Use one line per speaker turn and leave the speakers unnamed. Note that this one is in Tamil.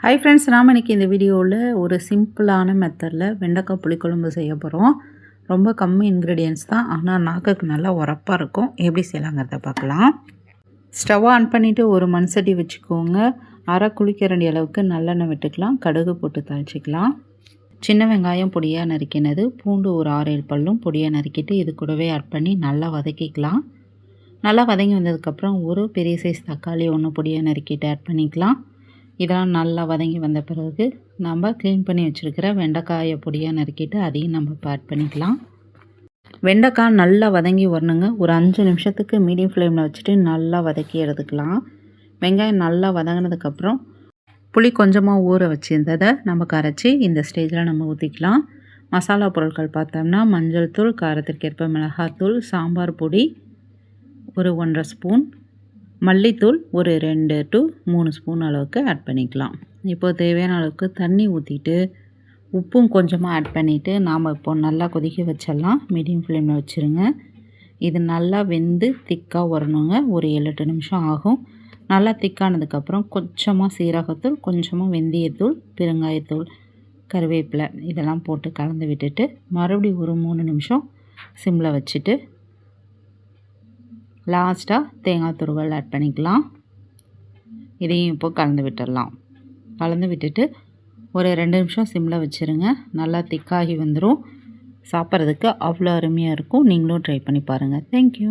ஹை ஃப்ரெண்ட்ஸ், நாம் இன்றைக்கி இந்த வீடியோவில் ஒரு சிம்பிளான மெத்தடில் வெண்டைக்காய் புளிக்குழம்பு செய்ய போகிறோம். ரொம்ப கம்மி இன்க்ரீடியன்ட்ஸ் தான், ஆனால் நாக்குக்கு நல்லா உரப்பாக இருக்கும். எப்படி செய்யலாங்கிறத பார்க்கலாம். ஸ்டவ் ஆன் பண்ணிவிட்டு ஒரு மண் சட்டி வச்சுக்கோங்க. அரை குளிக்கரண்டி அளவுக்கு நல்லெண்ணெய் விட்டுக்கலாம். கடுகு போட்டு தாளிச்சிக்கலாம். சின்ன வெங்காயம் பொடியாக நறுக்கினது, பூண்டு ஒரு 6-7 பல்லும் பொடியாக நறுக்கிட்டு இது கூடவே ஆட் பண்ணி நல்லா வதக்கிக்கலாம். நல்லா வதங்கி வந்ததுக்கப்புறம் ஒரு பெரிய சைஸ் தக்காளி ஒன்று பொடியாக நறுக்கிட்டு ஆட் பண்ணிக்கலாம். இதெல்லாம் நல்லா வதங்கி வந்த பிறகு நம்ம க்ளீன் பண்ணி வச்சுருக்கிற வெண்டைக்காயை பொடியாக நறுக்கிட்டு அதையும் நம்ம இப்போ ஆட் பண்ணிக்கலாம். வெண்டைக்காய் நல்லா வதங்கி வரணுங்க. ஒரு 5 நிமிஷத்துக்கு மீடியம் ஃப்ளேமில் வச்சுட்டு நல்லா வதக்கி எடுத்துக்கலாம். வெங்காயம் நல்லா வதங்கினதுக்கப்புறம் புளி கொஞ்சமாக ஊற வச்சுருந்ததை நம்ம கரைச்சி இந்த ஸ்டேஜில் நம்ம ஊற்றிக்கலாம். மசாலா பொருட்கள் பார்த்தோம்னா மஞ்சள் தூள், காரத்திற்கேற்ப மிளகாத்தூள், சாம்பார் பொடி ஒரு 1.5 ஸ்பூன், மல்லித்தூள் ஒரு 2 to 3 ஸ்பூன் அளவுக்கு ஆட் பண்ணிக்கலாம். இப்போது தேவையான அளவுக்கு தண்ணி ஊற்றிட்டு உப்பும் கொஞ்சமாக ஆட் பண்ணிவிட்டு நாம் இப்போ நல்லா கொதிக்க வச்சிடலாம். மீடியம் ஃப்ளேமில் வச்சுருங்க. இது நல்லா வெந்து திக்காக வரணுங்க. ஒரு 7-8 நிமிஷம் ஆகும். நல்லா திக்கானதுக்கப்புறம் கொஞ்சமாக சீரகத்தூள், கொஞ்சமாக வெந்தயத்தூள், பெருங்காயத்தூள், கருவேப்பிலை இதெல்லாம் போட்டு கலந்து விட்டுட்டு மறுபடியும் ஒரு 3 நிமிஷம் சிம்மில் வச்சுட்டு லாஸ்ட்டாக தேங்காய் துருவல் ஆட் பண்ணிக்கலாம். இதையும் இப்போ கலந்து விட்டுடலாம். கலந்து விட்டுட்டு ஒரு 2 நிமிஷம் சிம்மில் வச்சுருங்க. நல்லா திக்காகி வந்துடும். சாப்பிட்றதுக்கு அவ்வளோ அருமையாக இருக்கும். நீங்களும் ட்ரை பண்ணி பாருங்கள். தேங்க்யூ.